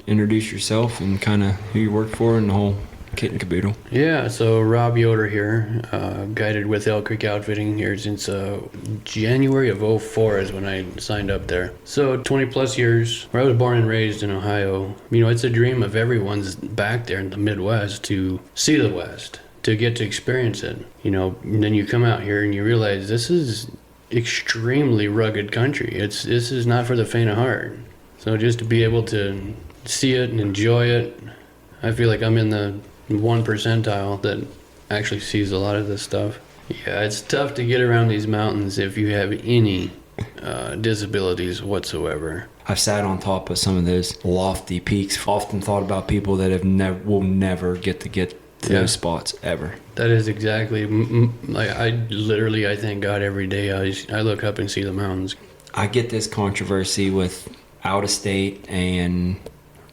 introduce yourself and kind of who you work for and the whole kit and caboodle. Yeah, so Rob Yoder here, guided with Elk Creek Outfitting here since January of '04 is when I signed up there. So 20 plus years, where I was born and raised in Ohio. You know, it's a dream of everyone's back there in the Midwest to see the West, to get to experience it. You know, and then you come out here and you realize this is extremely rugged country. This is not for the faint of heart. So just to be able to see it and enjoy it, I feel like I'm in the 1 percentile that actually sees a lot of this stuff. Yeah, it's tough to get around these mountains if you have any disabilities whatsoever. I've sat on top of some of those lofty peaks. Often thought about people that will never get to those spots ever. That is exactly like I thank God every day. I look up and see the mountains. I get this controversy with out of state and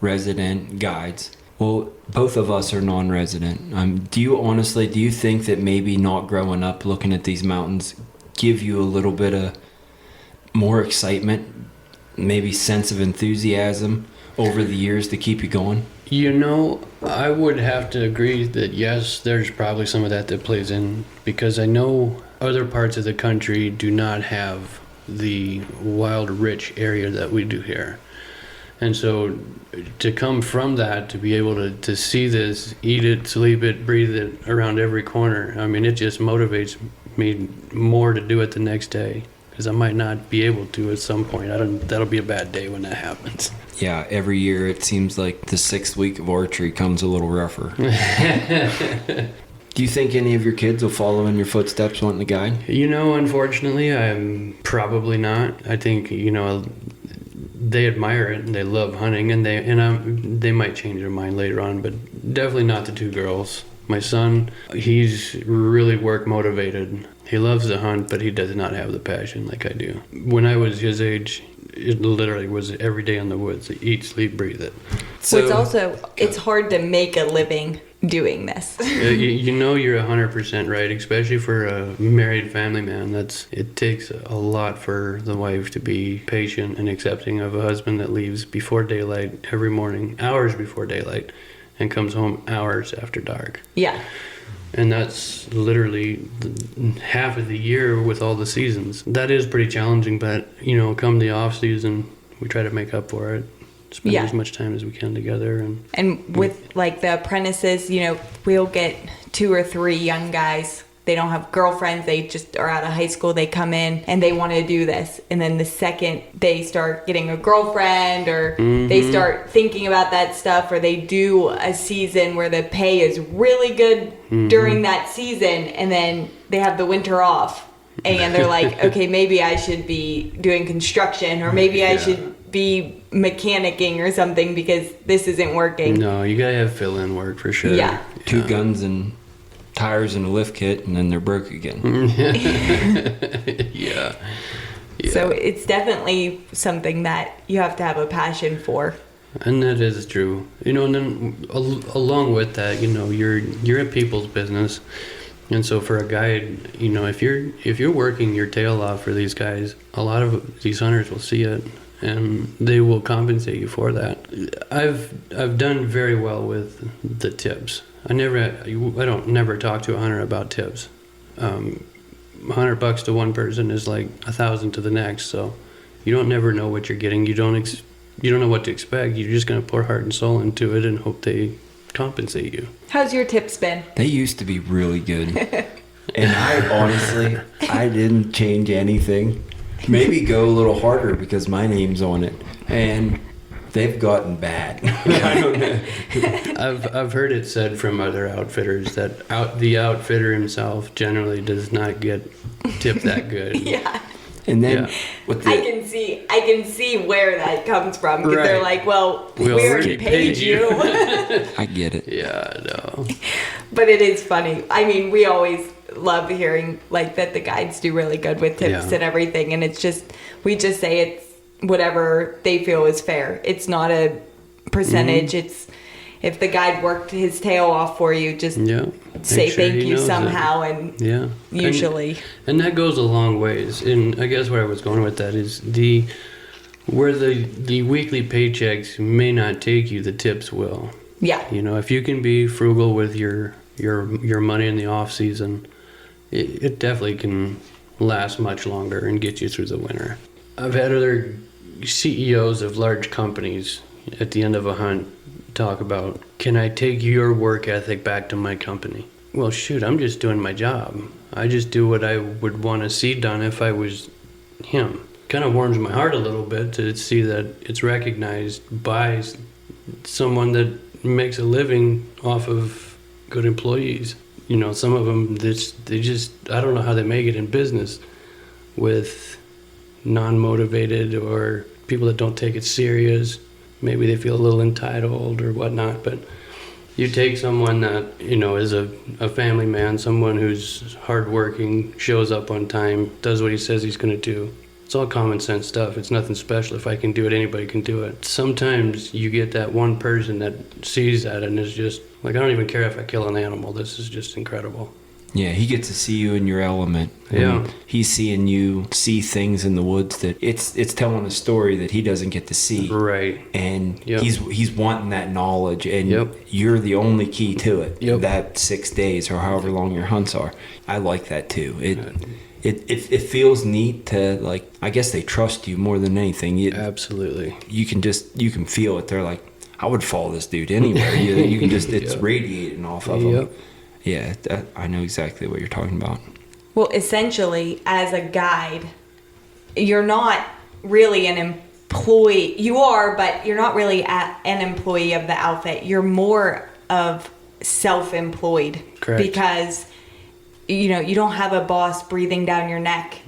resident guides. Well, both of us are non-resident. Do you think that maybe not growing up looking at these mountains give you a little bit of more excitement, maybe sense of enthusiasm over the years to keep you going? You know, I would have to agree that yes, there's probably some of that plays in, because I know other parts of the country do not have the wild, rich area that we do here. And so to come from that, to be able to see this, eat it, sleep it, breathe it around every corner, I mean, it just motivates me more to do it the next day, because I might not be able to at some point. That'll be a bad day when that happens. Yeah, every year it seems like the 6th week of archery comes a little rougher. Do you think any of your kids will follow in your footsteps wanting to guide? You know, unfortunately, I'm probably not. I think, you know, they admire it and they love hunting, and they might change their mind later on, but definitely not the 2 girls. My son, he's really work motivated. He loves to hunt, but he does not have the passion like I do. When I was his age, it literally was every day in the woods. Eat, sleep, breathe it. So it's also, it's hard to make a living doing this. You know, you're 100% right, especially for a married family man. It takes a lot for the wife to be patient and accepting of a husband that leaves before daylight every morning, hours before daylight, and comes home hours after dark. Yeah. And that's literally half of the year with all the seasons. That is pretty challenging, but, you know, come the off season, we try to make up for it. Spend as much time as we can together. And with, like, the apprentices, you know, we'll get 2 or 3 young guys. They don't have girlfriends. They just are out of high school. They come in and they want to do this. And then the second they start getting a girlfriend, or they start thinking about that stuff, or they do a season where the pay is really good during that season, and then they have the winter off. And they're like, okay, maybe I should be doing construction, or maybe I should be mechanicking or something, because this isn't working. No, you gotta have fill-in work for sure. Yeah. 2 guns and tires and a lift kit, and then they're broke again. Yeah. So it's definitely something that you have to have a passion for. And that is true. You know, and then along with that, you know, you're in people's business. And so for a guide, you know, if you're working your tail off for these guys, a lot of these hunters will see it, and they will compensate you for that. I've done very well with the tips. I don't never talk to a hunter about tips. $100 to one person is like 1,000 to the next. So you don't never know what you're getting. You don't know what to expect. You're just gonna pour heart and soul into it and hope they compensate you. How's your tips been? They used to be really good. And I didn't change anything. Maybe go a little harder because my name's on it. And they've gotten bad. I don't know. I've heard it said from other outfitters that the outfitter himself generally does not get tipped that good. Yeah. And then I can see where that comes from, because they're like, well, we already paid you. I get it. Yeah, no. But it is funny. I mean, we always love hearing like that the guides do really good with tips and everything, and it's just, we just say it's whatever they feel is fair. It's not a percentage. It's, if the guide worked his tail off for you, just say thank you somehow, and usually. And that goes a long ways. And I guess where I was going with that is Where the weekly paychecks may not take you, the tips will. Yeah. You know, if you can be frugal with your money in the off season, it definitely can last much longer and get you through the winter. I've had other CEOs of large companies at the end of a hunt talk about, can I take your work ethic back to my company? Well, shoot, I'm just doing my job. I just do what I would want to see done if I was him. Kind of warms my heart a little bit to see that it's recognized by someone that makes a living off of good employees. You know, some of them, they just, I don't know how they make it in business with non-motivated or people that don't take it serious. Maybe they feel a little entitled or whatnot, but you take someone that, you know, is a family man, someone who's hardworking, shows up on time, does what he says he's going to do. It's all common sense stuff. It's nothing special. If I can do it, anybody can do it. Sometimes you get that one person that sees that and is just like, I don't even care if I kill an animal. This is just incredible. Yeah, he gets to see you in your element. Yeah. I mean, he's seeing you see things in the woods that it's telling a story that he doesn't get to see. Right. And Yep. he's wanting that knowledge, and Yep. you're the only key to it. Yep. That 6 days or however long your hunts are. I like that too. It feels neat to, like, I guess they trust you more than anything. Absolutely. You can feel it. They're like, I would follow this dude anywhere. You can just, it's Yep. radiating off of Yep. him. Yeah, I know exactly what you're talking about. Well, essentially, as a guide, you're not really an employee. You are, but you're not really an employee of the outfit. You're more of self-employed. Correct. Because, you know, you don't have a boss breathing down your neck.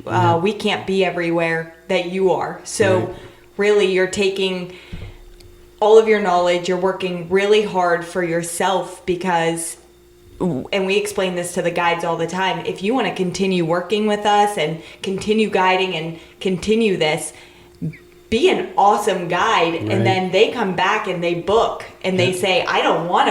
We can't be everywhere that you are. So Right. really, you're taking all of your knowledge. You're working really hard for yourself because, and we explain this to the guides all the time, if you want to continue working with us and continue guiding and continue this, be an awesome guide. Right. And then they come back and they book and they say, I don't want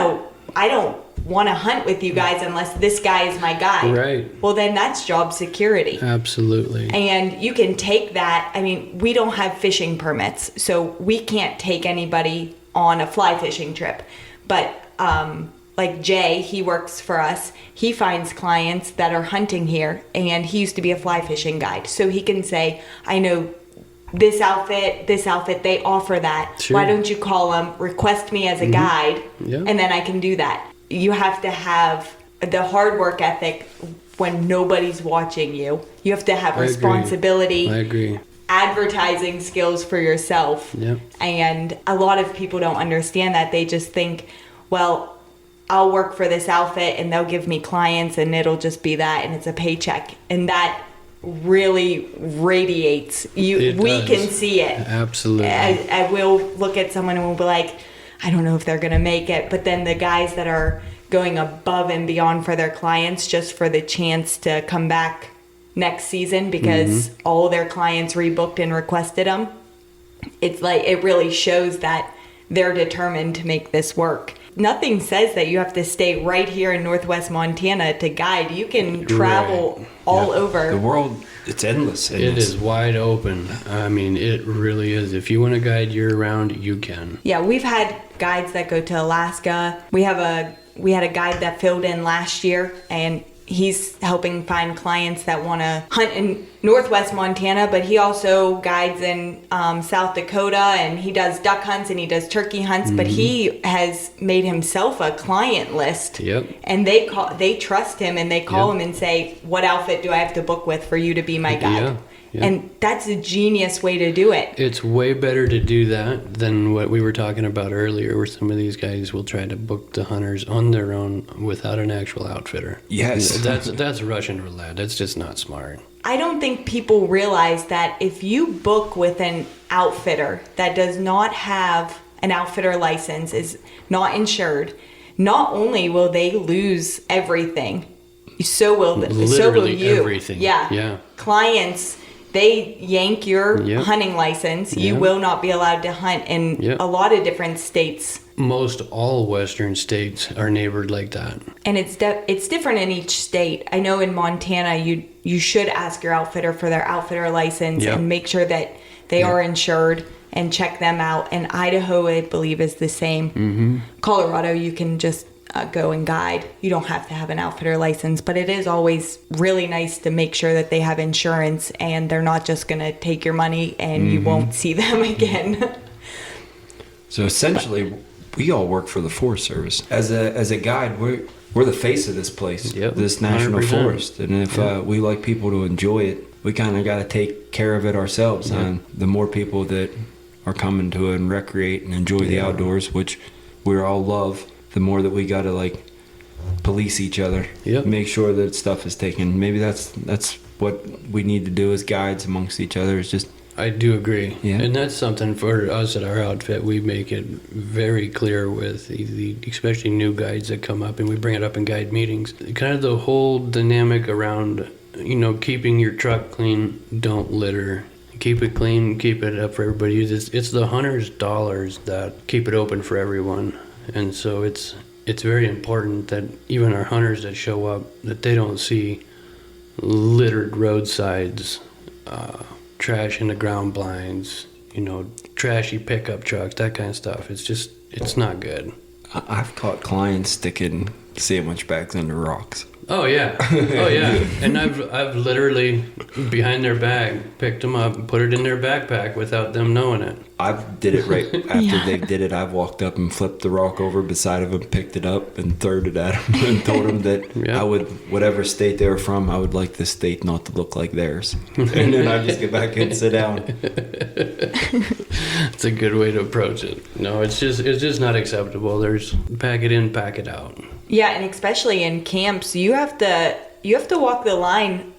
to hunt with you guys unless this guy is my guide. Right. Well, then that's job security. Absolutely. And you can take that. I mean, we don't have fishing permits, so we can't take anybody on a fly fishing trip. But like Jay, he works for us. He finds clients that are hunting here, and he used to be a fly fishing guide. So he can say, I know this outfit, they offer that. Sure. Why don't you call them, request me as a guide, Yeah. and then I can do that. You have to have the hard work ethic when nobody's watching you. You have to have I agree. responsibility. I agree. Advertising skills for yourself. Yep. And a lot of people don't understand that. They just think, well, I'll work for this outfit and they'll give me clients and it'll just be that and it's a paycheck. And that really radiates. We does. can see it. Absolutely. I will look at someone and we'll be like, I don't know if they're going to make it. But then the guys that are going above and beyond for their clients just for the chance to come back next season because all their clients rebooked and requested them, it's like, it really shows that they're determined to make this work. Nothing says that you have to stay right here in Northwest Montana to guide. You can travel Right. all Yeah. over. The world, it's endless. It is wide open. I mean, it really is. If you want to guide year-round, you can. Yeah, we've had guides that go to Alaska. We had a guide that filled in last year, and he's helping find clients that want to hunt in Northwest Montana, but he also guides in South Dakota, and he does duck hunts and he does turkey hunts, but he has made himself a client list. Yep. And they trust him and they call Yep. him and say, what outfit do I have to book with for you to be my guide? Yeah. Yeah. And that's a genius way to do it. It's way better to do that than what we were talking about earlier, where some of these guys will try to book the hunters on their own without an actual outfitter. Yes. That's Russian roulette. That's just not smart. I don't think people realize that if you book with an outfitter that does not have an outfitter license, is not insured, not only will they lose everything, so will Literally you. everything. Yeah. Yeah. Clients, they yank your Yep. hunting license. You Yep. will not be allowed to hunt in Yep. a lot of different states. Most all Western states are neighbored like that. And it's different in each state. I know in Montana, you should ask your outfitter for their outfitter license Yep. and make sure that they are insured. and check them out. And Idaho, I believe, is the same. Colorado, you can just go and guide. You don't have to have an outfitter license, but it is always really nice to make sure that they have insurance and they're not just going to take your money and you won't see them again. So essentially, we all work for the Forest Service. As a guide, we're the face of this place, this national 100%. forest. And if we like people to enjoy it, we kind of got to take care of it ourselves. And the more people that are coming to it and recreate and enjoy the outdoors, which we all love, the more that we got to like police each other, make sure that stuff is taken. Maybe that's what we need to do as guides amongst each other, is just. I do agree. Yeah. And that's something for us at our outfit. We make it very clear with the especially new guides that come up, and we bring it up in guide meetings. Kind of the whole dynamic around, keeping your truck clean, don't litter. Keep it clean, keep it up for everybody to use. It's the hunters' dollars that keep it open for everyone. And so it's very important that even our hunters that show up, that they don't see littered roadsides, trash in the ground blinds, trashy pickup trucks, that kind of stuff. It's not good. I've caught clients sticking sandwich bags under rocks. Oh yeah, oh yeah. And I've literally behind their bag picked them up and put it in their backpack without them knowing it. I've did it right after they did it. I've walked up and flipped the rock over beside of them, picked it up and thrown it at them, and told them that I would, whatever state they were from, I would like this state not to look like theirs. And then I just get back and sit down. It's a good way to approach it. No, it's just not acceptable. There's pack it in, pack it out. Yeah, and especially in camps, you have to walk the line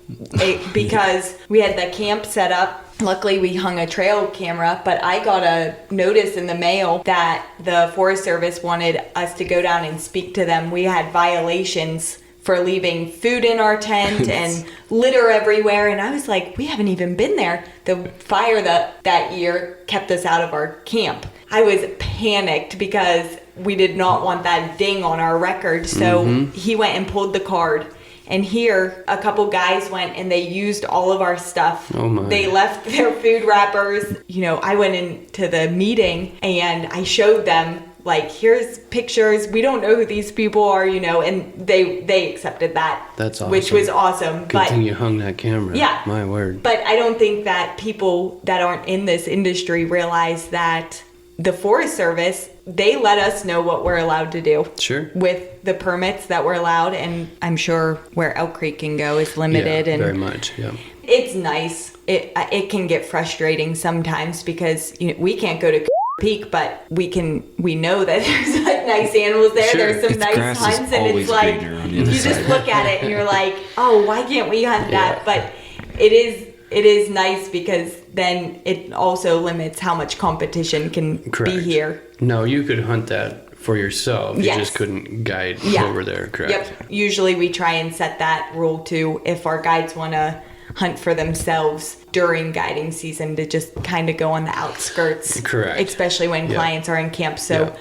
because we had the camp set up. Luckily, we hung a trail camera, but I got a notice in the mail that the Forest Service wanted us to go down and speak to them. We had violations for leaving food in our tent and litter everywhere, and I was like, we haven't even been there. The fire that year kept us out of our camp. I was panicked because we did not want that ding on our record, so he went and pulled the card. And here, a couple guys went and they used all of our stuff. Oh my. They left their food wrappers. I went into the meeting and I showed them, like, here's pictures. We don't know who these people are, and they accepted that. That's awesome. Which was awesome. Good thing you hung that camera. Yeah. My word. But I don't think that people that aren't in this industry realize that the Forest Service, they let us know what we're allowed to do. Sure. With the permits that we're allowed, and I'm sure where Elk Creek can go is limited. Yeah, and very much, yeah. It's nice. It can get frustrating sometimes because we can't go to Peak, but we know that there's like nice animals there. Sure. There's some Its nice grass is hunts, and always it's like greener on the you other just side. look at it and you're like, oh, why can't we hunt that? But it is nice because then it also limits how much competition can Correct. be here. No, you could hunt that for yourself. You Yes. just couldn't guide over there, correct? Yep. Usually we try and set that rule too if our guides want to hunt for themselves during guiding season, to just kind of go on the outskirts. Correct. Especially when clients are in camp. So Yeah.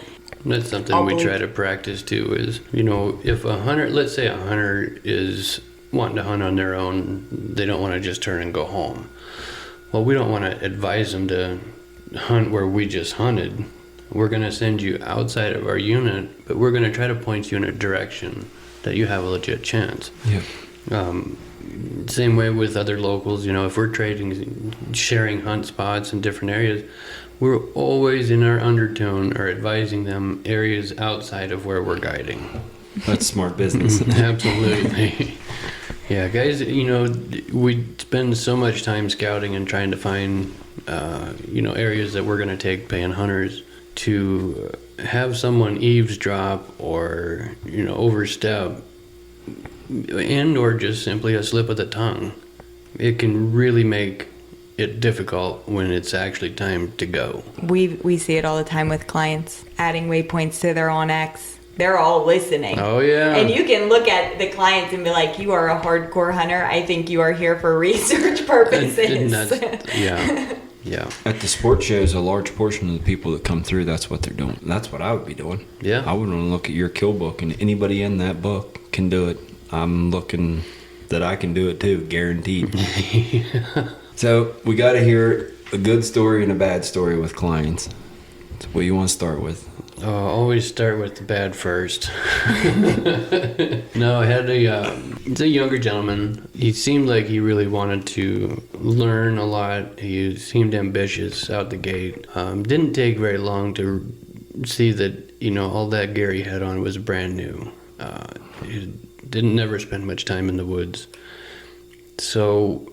That's something we try to practice too is, if let's say a hunter is wanting to hunt on their own, they don't want to just turn and go home. Well, we don't want to advise them to hunt where we just hunted. We're going to send you outside of our unit, but we're going to try to point you in a direction that you have a legit chance. Yeah. Same way with other locals, if we're sharing hunt spots in different areas, we're always in our undertone or advising them areas outside of where we're guiding. That's smart business. Absolutely. Yeah, guys, we spend so much time scouting and trying to find, areas that we're going to take paying hunters. To have someone eavesdrop or, overstep, and or just simply a slip of the tongue, it can really make it difficult when it's actually time to go. we see it all the time with clients adding waypoints to their Onyx. They're all listening. Oh, yeah. And you can look at the clients and be like, you are a hardcore hunter. I think you are here for research purposes. And yeah. At the sports shows, a large portion of the people that come through, that's what they're doing. That's what I would be doing. Yeah. I would want to look at your kill book, and anybody in that book can do it. I'm looking that I can do it too, guaranteed. So we got to hear a good story and a bad story with clients. So what you want to start with? Always start with the bad first. No, I had it's a younger gentleman. He seemed like he really wanted to learn a lot. He seemed ambitious out the gate. Didn't take very long to see that, all that gear he had on was brand new. He didn't never spend much time in the woods. So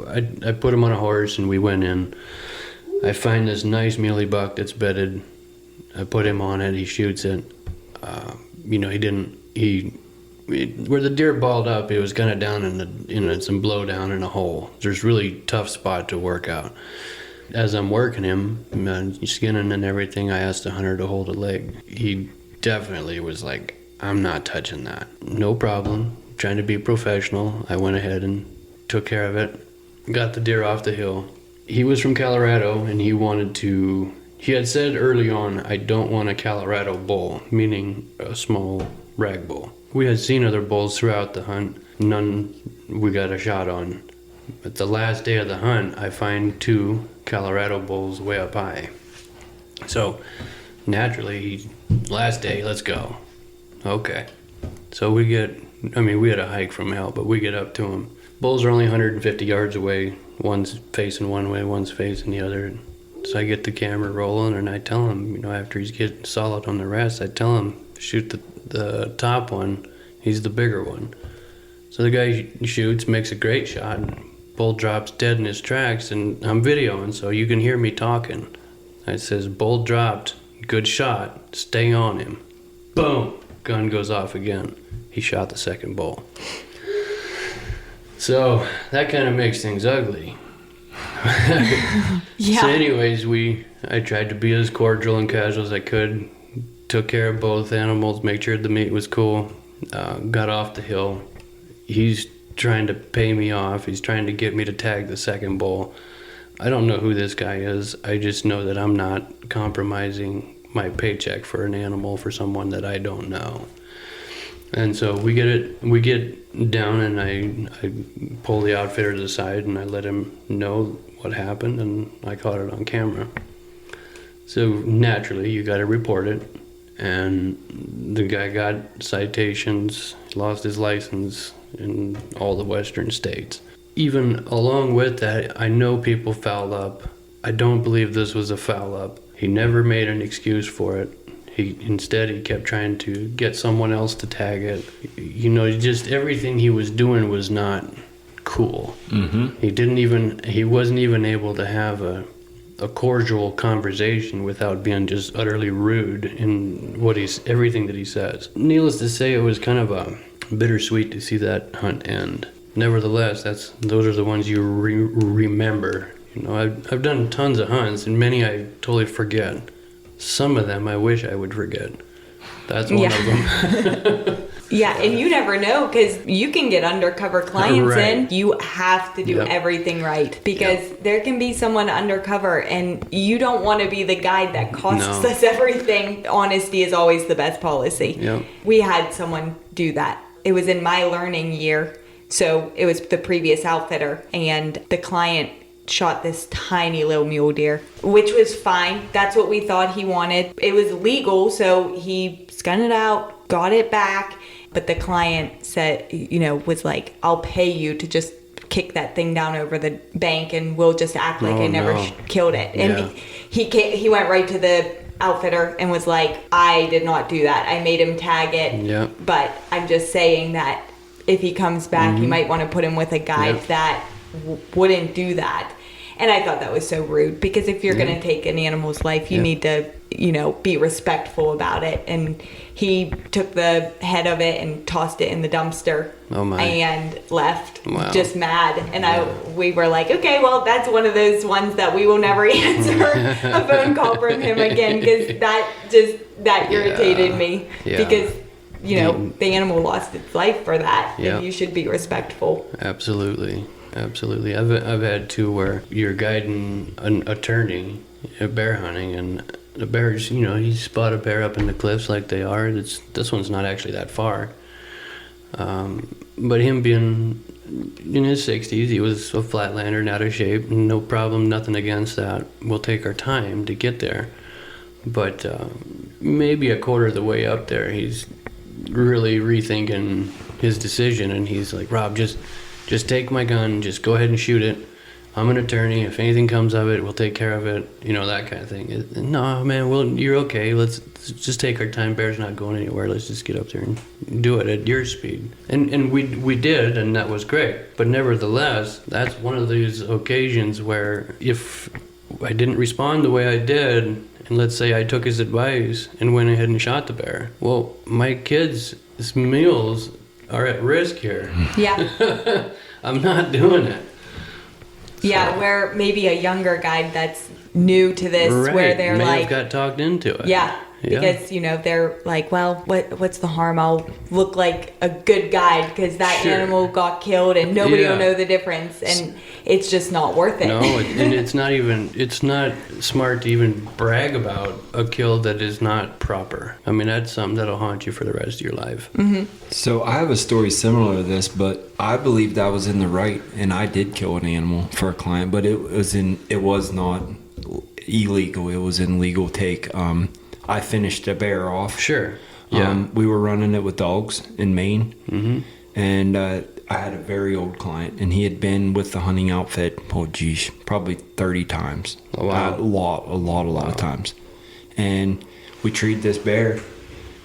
I put him on a horse and we went in. I find this nice muley buck that's bedded. I put him on it. He shoots it. Where the deer balled up, it was kind of down in some blow down in a hole. There's really tough spot to work out. As I'm working him, skinning and everything, I asked the hunter to hold a leg. He definitely was like, I'm not touching that. No problem. Trying to be professional. I went ahead and took care of it. Got the deer off the hill. He was from Colorado and he had said early on, I don't want a Colorado bull, meaning a small rag bull. We had seen other bulls throughout the hunt. None we got a shot on. But the last day of the hunt, I find 2 Colorado bulls way up high. So naturally, last day, let's go. Okay. So we had a hike from hell, but we get up to them. Bulls are only 150 yards away. One's facing one way, one's facing the other. So I get the camera rolling and I tell him, after he's getting solid on the rest, I tell him, shoot the top one. He's the bigger one. So the guy shoots, makes a great shot. Bull drops dead in his tracks and I'm videoing so you can hear me talking. I says, bull dropped, good shot, stay on him. Boom, gun goes off again. He shot the second bull. So that kind of makes things ugly. Yeah. So anyways, I tried to be as cordial and casual as I could. Took care of both animals, made sure the meat was cool. Got off the hill. He's trying to pay me off. He's trying to get me to tag the second bull. I don't know who this guy is. I just know that I'm not compromising my paycheck for an animal for someone that I don't know. And so we get down and I pull the outfitter to the side and I let him know what happened and I caught it on camera. So naturally you got to report it, and the guy got citations, lost his license in all the western states. Even along with that, I know people foul up. I don't believe this was a foul up. He never made an excuse for it. Instead, he kept trying to get someone else to tag it. Just everything he was doing was not cool. Mm-hmm. He wasn't even able to have a cordial conversation without being just utterly rude in everything that he says. Needless to say, it was kind of bittersweet to see that hunt end. Nevertheless, those are the ones you remember. I've done tons of hunts, and many I totally forget. Some of them I wish I would forget. That's one of them. Yeah, and you never know, because you can get undercover clients Right. in. You have to do everything right, because there can be someone undercover, and you don't want to be the guy that costs us everything. Honesty is always the best policy. Yep. We had someone do that. It was in my learning year, so it was the previous outfitter, and the client shot this tiny little mule deer, which was fine. That's what we thought he wanted. It was legal, so he gunned it out, got it back. But the client said, was like, I'll pay you to just kick that thing down over the bank and we'll just act like I never killed it. And he went right to the outfitter and was like, I did not do that. I made him tag it. Yeah. But I'm just saying that if he comes back, you might want to put him with a guide that wouldn't do that. And I thought that was so rude, because if you're going to take an animal's life, you need to, be respectful about it. And he took the head of it and tossed it in the dumpster and left just mad. And we were like, okay, well, that's one of those ones that we will never answer a phone call from him again, because that irritated me. Because, the animal lost its life for that. And you should be respectful. Absolutely. Absolutely. I've had two where you're guiding an attorney bear hunting, and the bears, he spot a bear up in the cliffs like they are. This one's not actually that far. But him being in his 60s, he was a flatlander, not out of shape, no problem, nothing against that. We'll take our time to get there. But maybe a quarter of the way up there, he's really rethinking his decision, and he's like, Rob, just take my gun, just go ahead and shoot it. I'm an attorney. If anything comes of it, we'll take care of it. You know, that kind of thing. No, man, well, you're okay. Let's just take our time. Bear's not going anywhere. Let's just get up there and do it at your speed. And we did, and that was great. But nevertheless, that's one of these occasions where if I didn't respond the way I did, and let's say I took his advice and went ahead and shot the bear, well, my kids' meals are at risk here. Yeah. I'm not doing it. Yeah, So- where maybe a younger guy that's new to this, Right. where they're May like, have got talked into it. yeah, Yeah. because you know they're like, well, what's the harm? I'll look like a good guy because that Sure. animal got killed and nobody Yeah. will know the difference, and it's just not worth it. No, and it's not smart to even brag about a kill that is not proper. I mean, that's something that'll haunt you for the rest of your life. So I have a story similar to this, but I believed I was in the right, and I did kill an animal for a client, but it was not illegal. It was in legal take. I finished a bear off. Sure. Yeah. We were running it with dogs in Maine, and I had a very old client, and he had been with the hunting outfit. Oh, geez, probably 30 times. Oh, wow. A lot of times. And we treated this bear,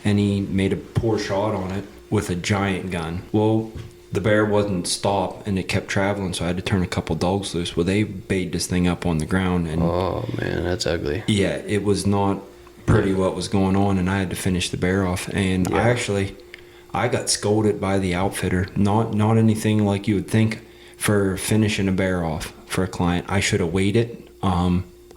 and he made a poor shot on it with a giant gun. Well, the bear wouldn't stop, and it kept traveling, so I had to turn a couple dogs loose. Well, they bait this thing up on the ground, and Oh man, that's ugly. yeah, it was not pretty what was going on, and I had to finish the bear off. And Yeah. I got scolded by the outfitter. Not anything like you would think for finishing a bear off for a client. I should have waited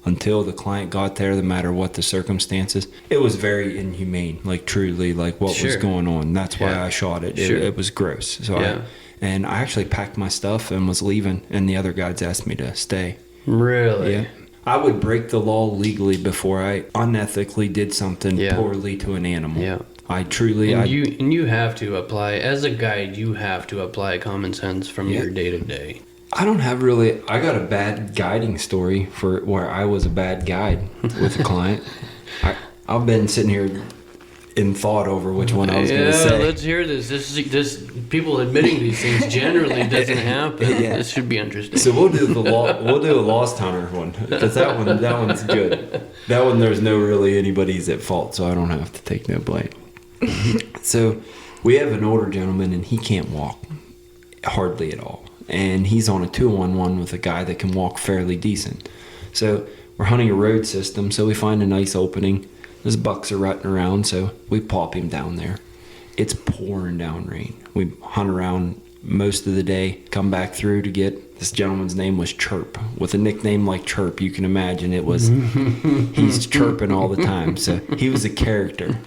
until the client got there, no matter what the circumstances. It was very inhumane, like truly, like what was Sure. going on. That's why Yeah. I shot it. Sure. It was gross. So Yeah. I actually packed my stuff and was leaving, and the other guides asked me to stay. Really? Yeah. I would break the law legally before I unethically did something Yeah. poorly to an animal. Yeah. I truly, And you have to apply, as a guide, you have to apply common sense from Yeah. your day to day. I don't have really, I got a bad guiding story for where I was a bad guide with a client. I've been sitting here in thought over which one I was going to say. Let's hear this. This people admitting these things generally doesn't happen. Yeah. This should be interesting. So we'll do a Lost Hunter one, because that one's good. That one, there's no really anybody's at fault, so I don't have to take no blame. So we have an older gentleman, and he can't walk hardly at all, and he's on a 2-on-1 with a guy that can walk fairly decent. So we're hunting a road system, so we find a nice opening. Those bucks are rutting around, so we pop him down there. It's pouring down rain. We hunt around most of the day, come back through to get, this gentleman's name was Chirp. With a nickname like Chirp, you can imagine it was, he's chirping all the time. So he was a character.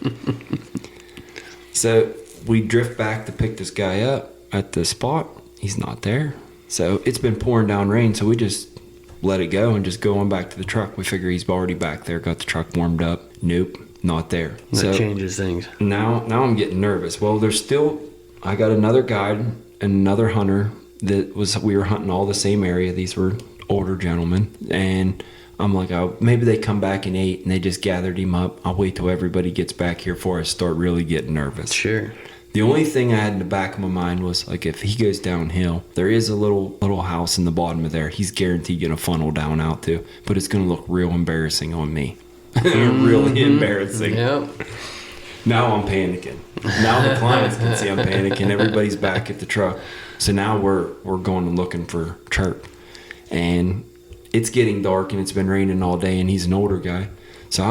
So we drift back to pick this guy up at the spot. He's not there. So it's been pouring down rain, so we just let it go and just go on back to the truck. We figure he's already back there, got the truck warmed up. Nope, not there. That changes things. Now I'm getting nervous. Well, I got another guide and another hunter we were hunting all the same area. These were older gentlemen, and I'm like, oh, maybe they come back and ate, and they just gathered him up. I'll wait till everybody gets back here before I start really getting nervous. Sure. The only thing I had in the back of my mind was, like, if he goes downhill, there is a little house in the bottom of there. He's guaranteed going to funnel down out to, but it's going to look real embarrassing on me. Really embarrassing. Yep. Now I'm panicking. Now the clients can see I'm panicking. Everybody's back at the truck. So now we're going and looking for Chirp. And it's getting dark, and it's been raining all day, and he's an older guy. So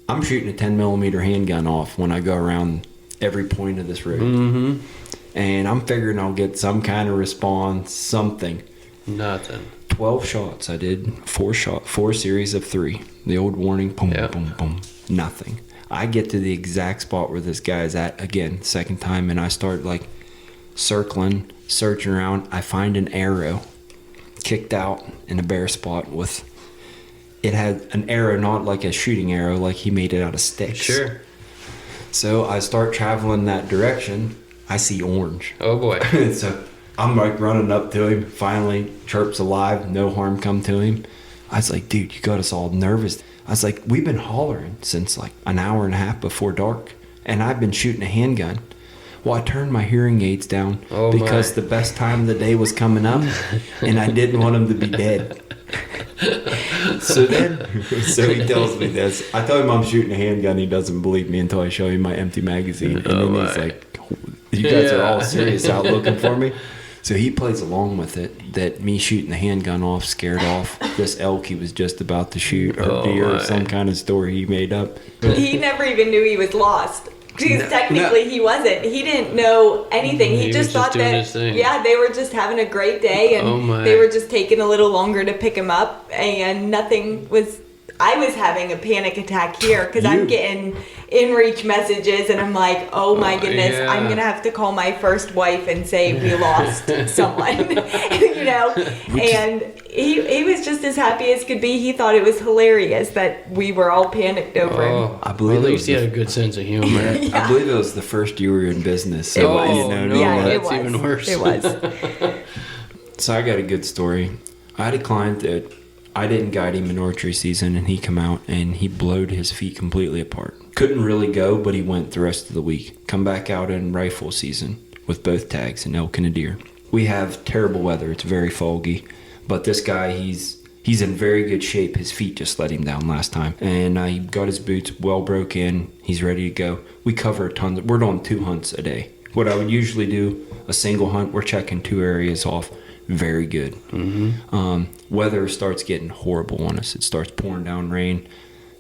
I'm shooting a 10mm handgun off when I go around every point of this road. Mm-hmm. And I'm figuring I'll get some kind of response, something. Nothing. 12 shots I did, 4 series of 3. The old warning, boom, Yeah. boom, boom, nothing. I get to the exact spot where this guy's at again, second time, and I start like circling, searching around. I find an arrow kicked out in a bare spot it had an arrow, not like a shooting arrow, like he made it out of sticks. Sure. So I start traveling that direction, I see orange. Oh boy. So I'm like running up to him. Finally, chirp's alive. No harm come to him. I was like, dude, you got us all nervous. I was like, we've been hollering since like an hour and a half before dark, and I've been shooting a handgun. Well, I turned my hearing aids down because the best time of the day was coming up, and I didn't want him to be dead. So he tells me this. I tell him I'm shooting a handgun. He doesn't believe me until I show him my empty magazine, and then he's like, "You guys are all serious out looking for me." So he plays along with it, that me shooting the handgun off scared off this elk he was just about to shoot, or deer, or some kind of story he made up. He never even knew he was lost. Because technically he wasn't. He didn't know anything. He just thought that, they were just having a great day, and they were just taking a little longer to pick him up, and nothing was... I was having a panic attack here because I'm getting in-reach messages, and I'm like, oh my goodness, I'm going to have to call my first wife and say we lost someone, and he was just as happy as could be. He thought it was hilarious that we were all panicked over him. I believe at least he had a good sense of humor. I believe it was the first you were in business. So it was. Even worse. It was. So I got a good story. I had a client that I didn't guide him in archery season, and he come out and he blowed his feet completely apart. Couldn't really go, but he went the rest of the week. Come back out in rifle season with both tags, an elk and a deer. We have terrible weather. It's very foggy, but this guy, he's in very good shape. His feet just let him down last time, and he got his boots well broke in. He's ready to go. We cover tons. We're doing 2 hunts a day. What I would usually do, a single hunt, we're checking 2 areas off. Very good. Mm-hmm. Weather starts getting horrible on us. It starts pouring down rain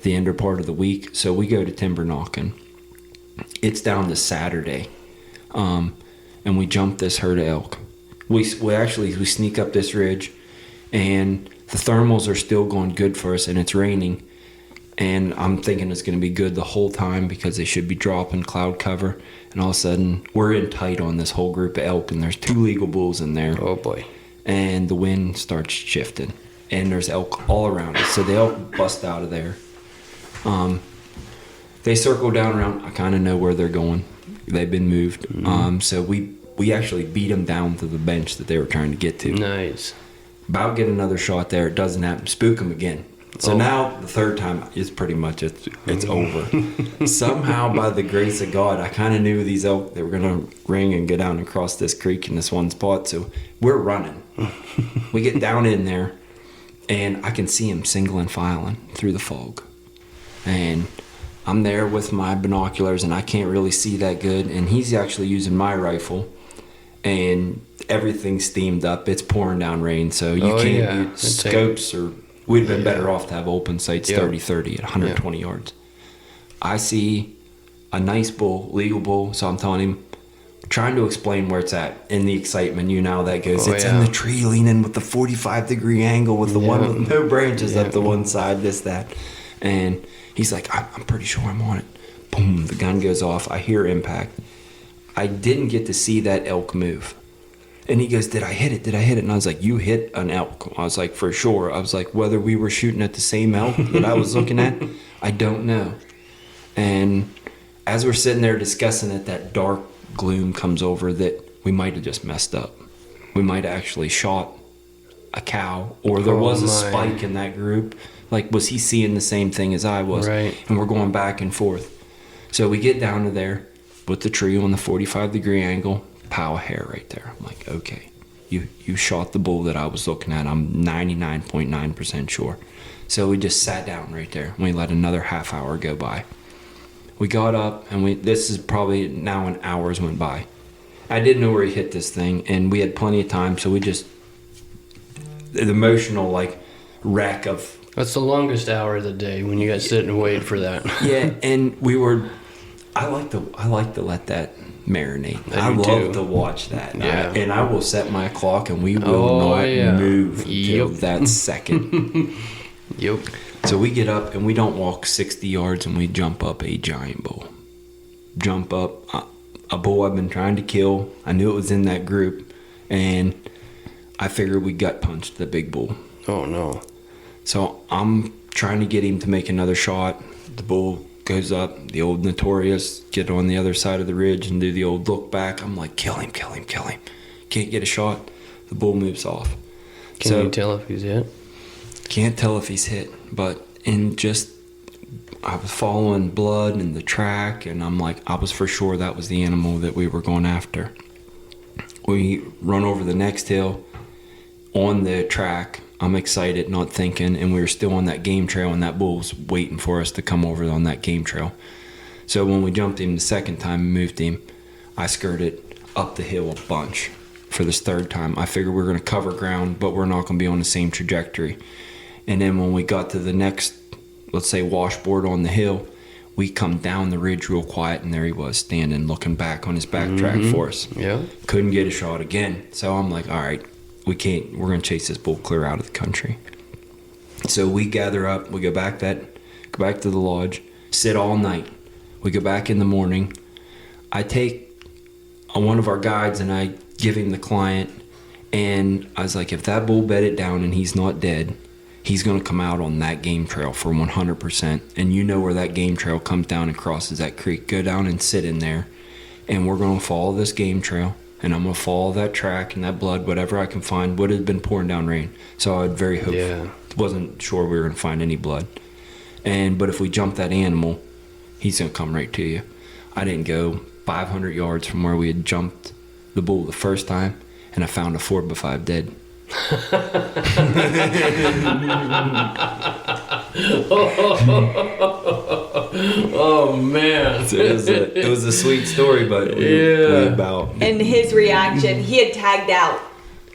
the end part of the week, so we go to timber knocking. It's down to Saturday, and we jump this herd of elk. We sneak up this ridge, and the thermals are still going good for us, and it's raining, and I'm thinking it's going to be good the whole time because they should be dropping cloud cover, and all of a sudden we're in tight on this whole group of elk, and there's 2 legal bulls in there. Oh boy. And the wind starts shifting, and there's elk all around us. So the elk bust out of there. They circle down around. I kind of know where they're going. They've been moved. Mm-hmm. So we actually beat them down to the bench that they were trying to get to. Nice. About get another shot there. It doesn't happen. Spook them again. So now the third time is pretty much it's over. Somehow, by the grace of God, I kind of knew these elk, they were going to ring and go down and cross this creek in this one spot. So we're running. We get down in there, and I can see him single and filing through the fog. And I'm there with my binoculars, and I can't really see that good. And he's actually using my rifle, and everything's steamed up. It's pouring down rain, so you can't use scopes or... We'd have been better off to have open sights 30-30 at 120 yards. I see a nice bull, legal bull, so I'm telling him, trying to explain where it's at in the excitement. You know how that goes. It's in the tree leaning with the 45-degree angle with the one with no branches up the one side, this, that. And he's like, I'm pretty sure I'm on it. Boom, the gun goes off. I hear impact. I didn't get to see that elk move. And he goes, did I hit it? Did I hit it? And I was like, you hit an elk. I was like, for sure. I was like, whether we were shooting at the same elk that I was looking at, I don't know. And as we're sitting there discussing it, that dark gloom comes over that we might have just messed up. We might have actually shot a cow, or there was a spike in that group. Like, was he seeing the same thing as I was? Right. And we're going back and forth. So we get down to there with the tree on the 45-degree angle. Pow of hair right there. I'm like, okay, you shot the bull that I was looking at. I'm 99.9% sure. So we just sat down right there. We let another half hour go by. We got up, and this is probably now an hours went by. I didn't know where he hit this thing, and we had plenty of time, so we just, the emotional like wreck of... That's the longest hour of the day when you guys sit and wait for that. Yeah, and I like to let that marinate. I love to watch that. Yeah. And I will set my clock, and we will not move till that second. Yep. So we get up, and we don't walk 60 yards, and we jump up a giant bull. Jump up a bull I've been trying to kill. I knew it was in that group, and I figured we gut punched the big bull. Oh, no. So I'm trying to get him to make another shot. The bull goes up, the old notorious, get on the other side of the ridge and do the old look back. I'm like, kill him. Can't get a shot. The bull moves off. Can you tell if he's hit? Can't tell if he's hit, but I was following blood and the track, and I'm like, I was for sure that was the animal that we were going after. We run over the next hill on the track. I'm excited, not thinking, and we were still on that game trail, and that bull was waiting for us to come over on that game trail. So when we jumped him the second time and moved him, I skirted up the hill a bunch for this third time. I figured we were going to cover ground, but we're not going to be on the same trajectory. And then when we got to the next, let's say, washboard on the hill, we come down the ridge real quiet, and there he was standing, looking back on his backtrack for us. Yeah. Couldn't get a shot again. So I'm like, all right, we're going to chase this bull clear out of the country. So we gather up, we go back to the lodge, sit all night. We go back in the morning. I take one of our guides and I give him the client, and I was like, if that bull bedded down and he's not dead, he's going to come out on that game trail for 100%. And you know where that game trail comes down and crosses that creek. Go down and sit in there, and we're going to follow this game trail, and I'm going to follow that track and that blood, whatever I can find. Would have been pouring down rain, so I would very hope. Yeah. Wasn't sure we were going to find any blood. But if we jump that animal, he's going to come right to you. I didn't go 500 yards from where we had jumped the bull the first time, and I found a 4x5 dead. Oh man. So it was a sweet story, but we about. And his reaction, he had tagged out.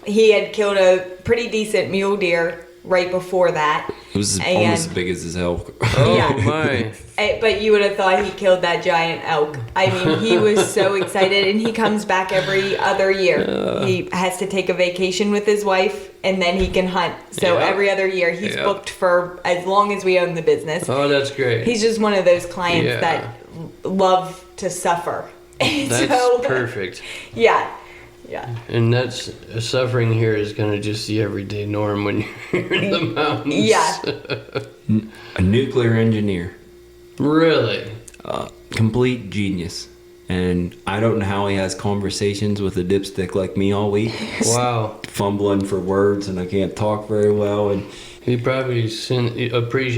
He had killed a pretty decent mule deer right before that. It was almost as big as his elk. Oh Yeah. my. But you would have thought he killed that giant elk. I mean, he was so excited, and he comes back every other year. He has to take a vacation with his wife, and then he can hunt. So Yeah. every other year, he's booked for as long as we own the business. Oh, that's great. He's just one of those clients Yeah. that love to suffer. That's So, perfect. Yeah. Yeah. And that's suffering here is kind of just the everyday norm when you're in the mountains. Yeah. A nuclear engineer. Really? Complete genius. And I don't know how he has conversations with a dipstick like me all week. Wow. Fumbling for words, and I can't talk very well. And He probably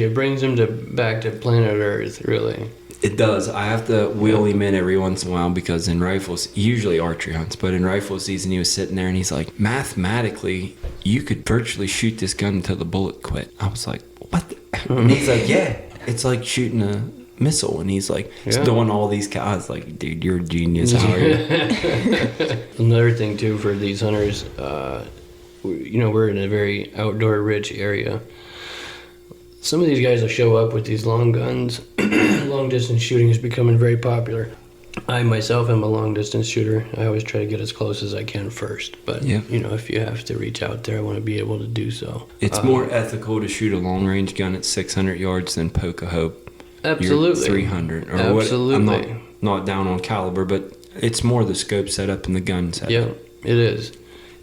brings him back to planet Earth, really. it does. I have to wheel him in every once in a while, because in rifles, usually archery hunts, but in rifle season, he was sitting there and he's like, mathematically, you could virtually shoot this gun until the bullet quit. I was like, what? And he's like, yeah, it's like shooting a missile. And he's like, he's doing all these guys. Like, dude, you're a genius. How are you? Another thing too for these hunters, we're in a very outdoor rich area. Some of these guys will show up with these long guns. Long distance shooting is becoming very popular. I myself am a long distance shooter. I always try to get as close as I can first. But if you have to reach out there, I want to be able to do so. It's more ethical to shoot a long range gun at 600 yards than poke a hope. Absolutely. 300 or Absolutely. what? I'm not down on caliber, but it's more the scope setup and the gun setup. Yeah, it is.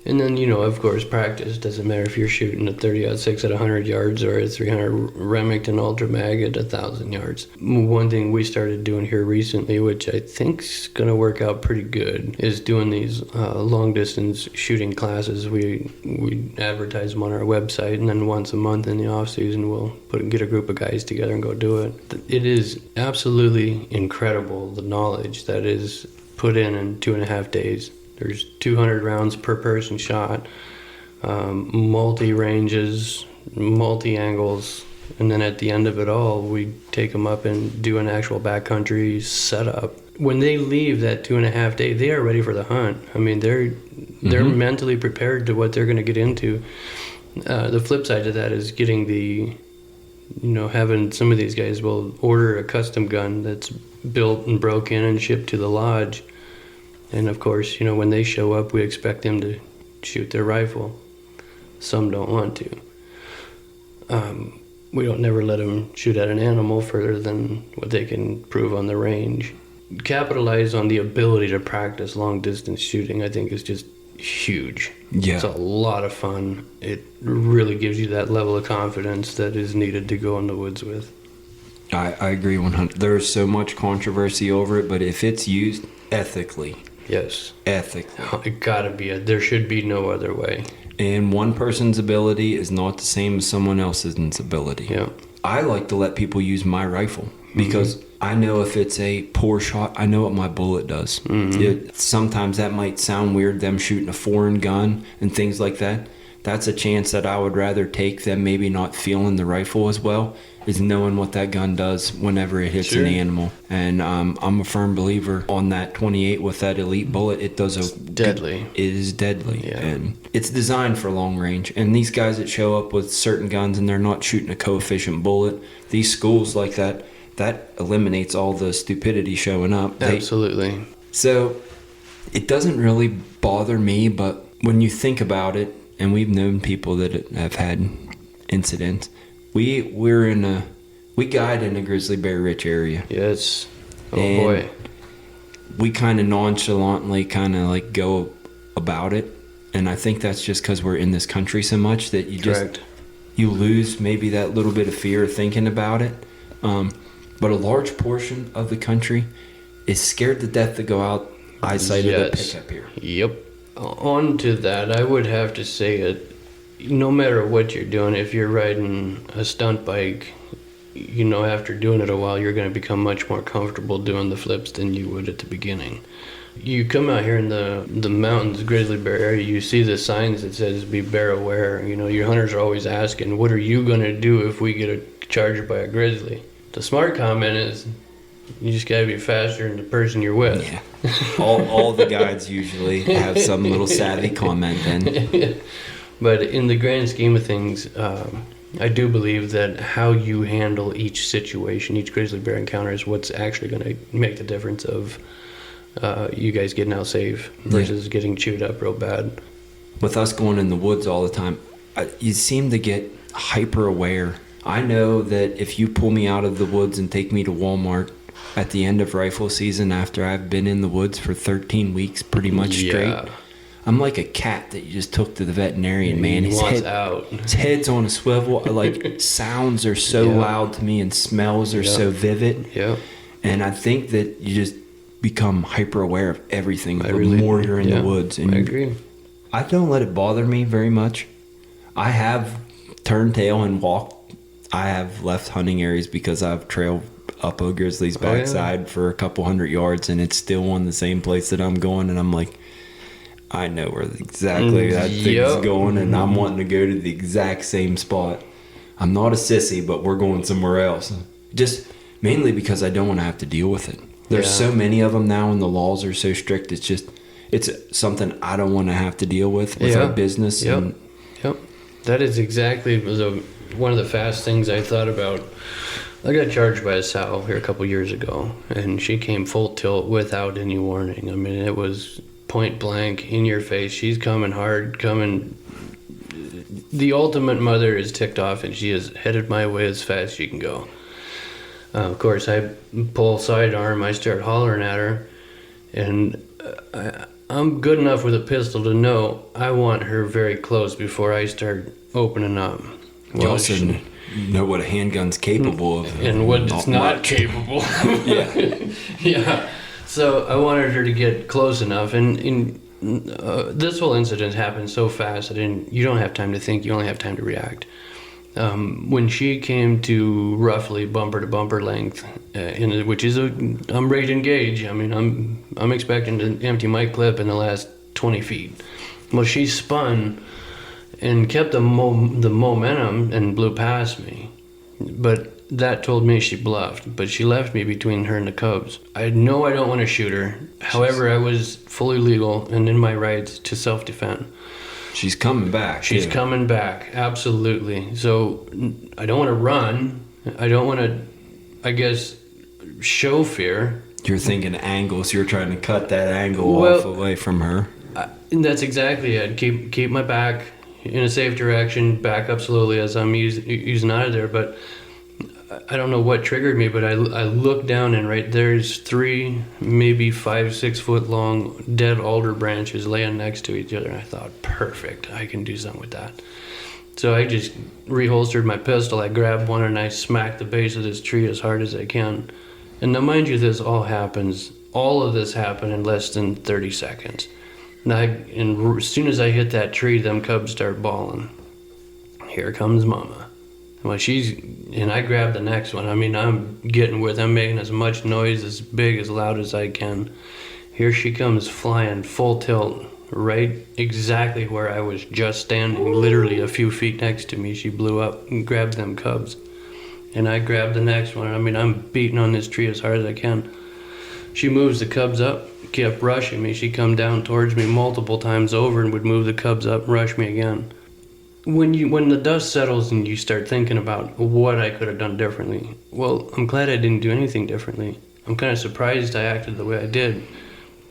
And then, of course, practice. Doesn't matter if you're shooting a 30-06 at 100 yards or a 300 Remington Ultra Mag at 1,000 yards. One thing we started doing here recently, which I think's going to work out pretty good, is doing these long-distance shooting classes. We advertise them on our website, and then once a month in the off-season, we'll get a group of guys together and go do it. It is absolutely incredible, the knowledge that is put in 2.5 days. There's 200 rounds per person shot, multi-ranges, multi-angles, and then at the end of it all, we take them up and do an actual backcountry setup. When they leave that 2.5 day, they are ready for the hunt. I mean, they're mentally prepared to what they're going to get into. The flip side to that is getting having some of these guys will order a custom gun that's built and broken and shipped to the lodge. And of course, when they show up, we expect them to shoot their rifle. Some don't want to. We don't never let them shoot at an animal further than what they can prove on the range. Capitalize on the ability to practice long distance shooting, I think, is just huge. Yeah. It's a lot of fun. It really gives you that level of confidence that is needed to go in the woods with. I agree 100. There's so much controversy over it, but if it's used ethically, Yes. ethically, It gotta be. There should be no other way. and one person's ability is not the same as someone else's ability. Yeah. I like to let people use my rifle because I know if it's a poor shot, I know what my bullet does. Sometimes that might sound weird, them shooting a foreign gun and things like that. That's a chance that I would rather take than maybe not feeling the rifle as well, is knowing what that gun does whenever it hits Sure. an animal. And I'm a firm believer on that 28 with that elite bullet. It does Deadly. It is deadly. Yeah. And it's designed for long range. And these guys that show up with certain guns and they're not shooting a coefficient bullet, these schools like that eliminates all the stupidity showing up. Absolutely. So it doesn't really bother me, but when you think about it, and we've known people that have had incidents, we guide in a grizzly bear rich area. Yes. Oh And boy. we kind of nonchalantly like go about it, and I think that's just because we're in this country so much that Correct. you lose maybe that little bit of fear of thinking about it. But a large portion of the country is scared to death to go out eyesight of the Yes. pickup here. Yep. On to that, I would have to say it. No matter what you're doing, if you're riding a stunt bike, after doing it a while, you're going to become much more comfortable doing the flips than you would at the beginning. You come out here in the mountains, grizzly bear area, you see the signs that says be bear aware. Your hunters are always asking, what are you going to do if we get charged by a grizzly? The smart comment is, you just gotta be faster than the person you're with. Yeah. all the guides usually have some little savvy comment then. But in the grand scheme of things, I do believe that how you handle each situation, each grizzly bear encounter, is what's actually going to make the difference of you guys getting out safe versus getting chewed up real bad. With us going in the woods all the time, you seem to get hyper aware. I know that if you pull me out of the woods and take me to Walmart at the end of rifle season after I've been in the woods for 13 weeks pretty much straight, I'm like a cat that you just took to the veterinarian, man. He wants out. His head's on a swivel. Like, sounds are so loud to me and smells are so vivid. Yeah. And I think that you just become hyper aware of everything the really more you're in the woods. And I agree. I don't let it bother me very much. I have turned tail and walked. I have left hunting areas because I've trailed up a grizzly's backside for a couple hundred yards, and it's still on the same place that I'm going, and I'm like, I know where exactly that thing's going, and I'm wanting to go to the exact same spot. I'm not a sissy, but we're going somewhere else. Just mainly because I don't want to have to deal with it. There's so many of them now, and the laws are so strict. It's something I don't want to have to deal with our business. Yep. That is exactly one of the fast things I thought about. I got charged by a sow here a couple years ago, and she came full tilt without any warning. I mean, it was point blank in your face. She's coming hard, coming. The ultimate mother is ticked off, and she is headed my way as fast as she can go. Of course, I pull sidearm. I start hollering at her, and I'm good enough with a pistol to know I want her very close before I start opening up. You also know what a handgun's capable of. And what it's not capable of. Yeah. So I wanted her to get close enough. And this whole incident happened so fast that you don't have time to think. You only have time to react. When she came to roughly bumper to bumper length, which is I'm ready to engage. I mean, I'm expecting to empty my clip in the last 20 feet. Well, she spun and kept the momentum and blew past me. But that told me she bluffed. But she left me between her and the cubs. I know I don't want to shoot her. However, I was fully legal and in my rights to self-defend. She's coming back. She's coming back, absolutely. So I don't want to run. I don't want to, I guess, show fear. You're thinking angles. You're trying to cut that angle off away from her. And that's exactly it. Keep my back in a safe direction, back up slowly as I'm using out of there. But I don't know what triggered me, but I looked down and right there's 3, maybe 5-6 foot long dead alder branches laying next to each other. And I thought, perfect, I can do something with that. So I just reholstered my pistol. I grabbed one and I smacked the base of this tree as hard as I can. And now, mind you, all of this happened in less than 30 seconds. And as soon as I hit that tree, them cubs start bawling. Here comes Mama. Well, and I grabbed the next one. I mean, I'm making as much noise, as big, as loud as I can. Here she comes flying full tilt, right exactly where I was just standing, literally a few feet next to me. She blew up and grabbed them cubs. And I grabbed the next one. I mean, I'm beating on this tree as hard as I can. She moves the cubs up, kept rushing me. She come down towards me multiple times over and would move the cubs up and rush me again. When the dust settles and you start thinking about what I could have done differently, well, I'm glad I didn't do anything differently. I'm kind of surprised I acted the way I did.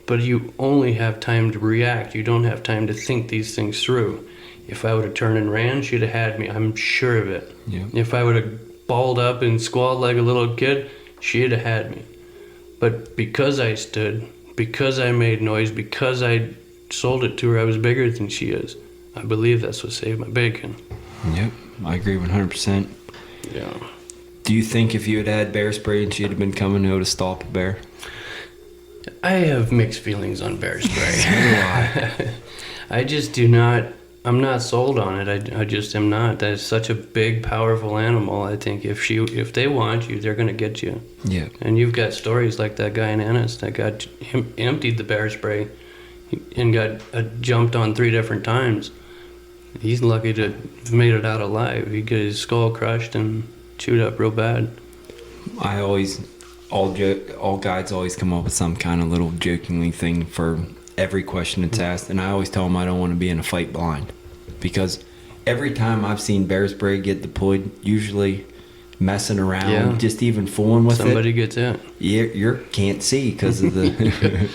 But you only have time to react. You don't have time to think these things through. If I would have turned and ran, she'd have had me. I'm sure of it. Yeah. If I would have balled up and squalled like a little kid, she'd have had me. But because I stood, because I made noise, because I sold it to her, I was bigger than she is. I believe that's what saved my bacon. Yep, I agree 100%. Yeah. Do you think if you had bear spray and she'd have been coming, it would have stopped a bear? I have mixed feelings on bear spray. So do I. I just do not. I'm not sold on it. I just am not. That is such a big, powerful animal. I think if they want you, they're gonna get you. Yeah. And you've got stories like that guy in Ennis that got emptied the bear spray and got jumped on 3 different times. He's lucky to have made it out alive. He got his skull crushed and chewed up real bad. All guides always come up with some kind of little jokingly thing for every question that's asked, and I always tell them I don't want to be in a fight blind, because every time I've seen bear spray get deployed, usually messing around, just even fooling with somebody gets it. You can't see because of the.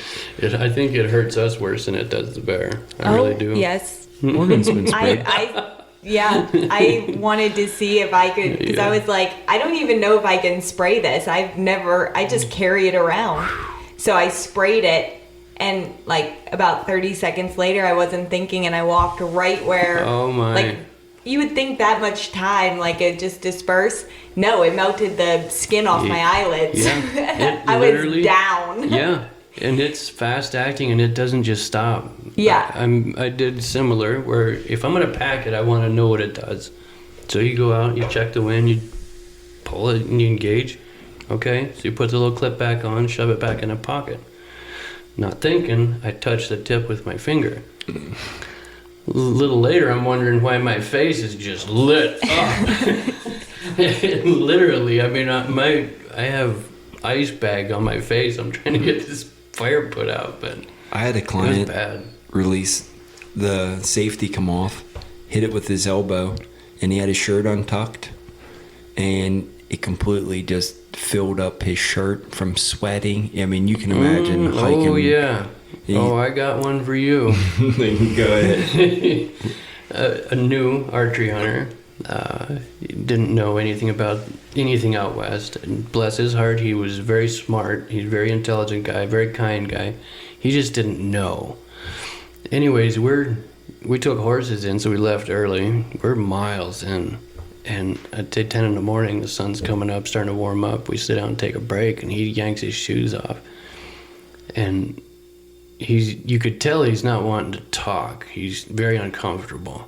I think it hurts us worse than it does the bear. I really do. Yes. Morgan's been sprayed. I wanted to see if I could, because I was like, I don't even know if I can spray this. I just carry it around. So I sprayed it, and like about 30 seconds later, I wasn't thinking, and I walked right where, oh my. Like, you would think that much time, like it just dispersed. No, it melted the skin off my eyelids. Yeah, I was down. Yeah, and it's fast acting, and it doesn't just stop. Yeah. I did similar, where if I'm going to pack it, I want to know what it does. So you go out, you check the wind, you pull it, and you engage. Okay, so you put the little clip back on, shove it back in a pocket. Not thinking, I touch the tip with my finger. A little later, I'm wondering why my face is just lit up. Literally, I mean, I have ice bag on my face. I'm trying to get this fire put out, but I had a it was client bad. release the safety come off, hit it with his elbow, and he had his shirt untucked, and it completely just filled up his shirt from sweating. I mean, you can imagine hiking. Oh yeah. I got one for you. Go ahead. A new archery hunter. Didn't know anything about anything out west. And bless his heart, he was very smart. He's a very intelligent guy, very kind guy. He just didn't know. Anyways, we took horses in, so we left early. We're miles in. And at 10 in the morning, the sun's coming up, starting to warm up. We sit down and take a break, and he yanks his shoes off. And you could tell he's not wanting to talk. He's very uncomfortable.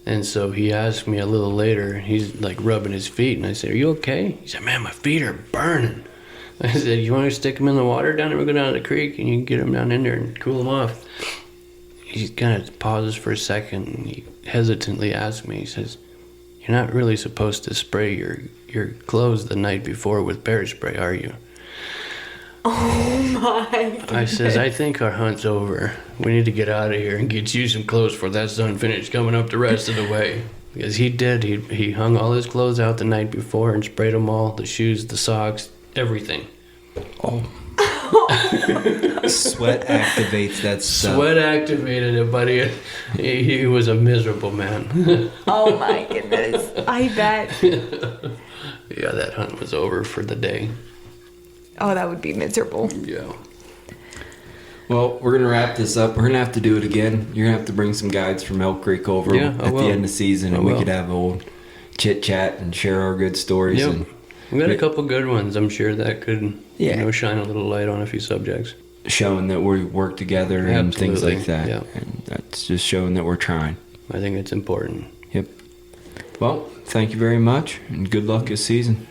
And so he asked me a little later, he's like rubbing his feet, and I said, "Are you okay?" He said, "Man, my feet are burning." I said, "You want to stick them in the water down there? We'll go down to the creek, and you can get them down in there and cool them off." He kind of pauses for a second, and he hesitantly asks me, he says, "You're not really supposed to spray your clothes the night before with bear spray, are you?" Oh my goodness. I says, "I think our hunt's over. We need to get out of here and get you some clothes before that sun finished coming up the rest of the way." Because he did. He hung all his clothes out the night before and sprayed them all, the shoes, the socks, everything. Oh. Sweat activates that stuff. Sweat activated it, buddy. He was a miserable man. Oh my goodness. I bet. Yeah, that hunt was over for the day. Oh, that would be miserable. Yeah. Well, we're gonna wrap this up. We're gonna have to do it again. You're gonna have to bring some guides from Elk Creek over Yeah, I at the will. end of the season, I and we will. could have a old chit chat and share our good stories. Yep. And We got a couple good ones. I'm sure that could, Yeah. shine a little light on a few subjects. showing that we work together and things Absolutely, like that. yeah. And that's just showing that we're trying. I think it's important. Yep. Well, thank you very much, and good luck this season.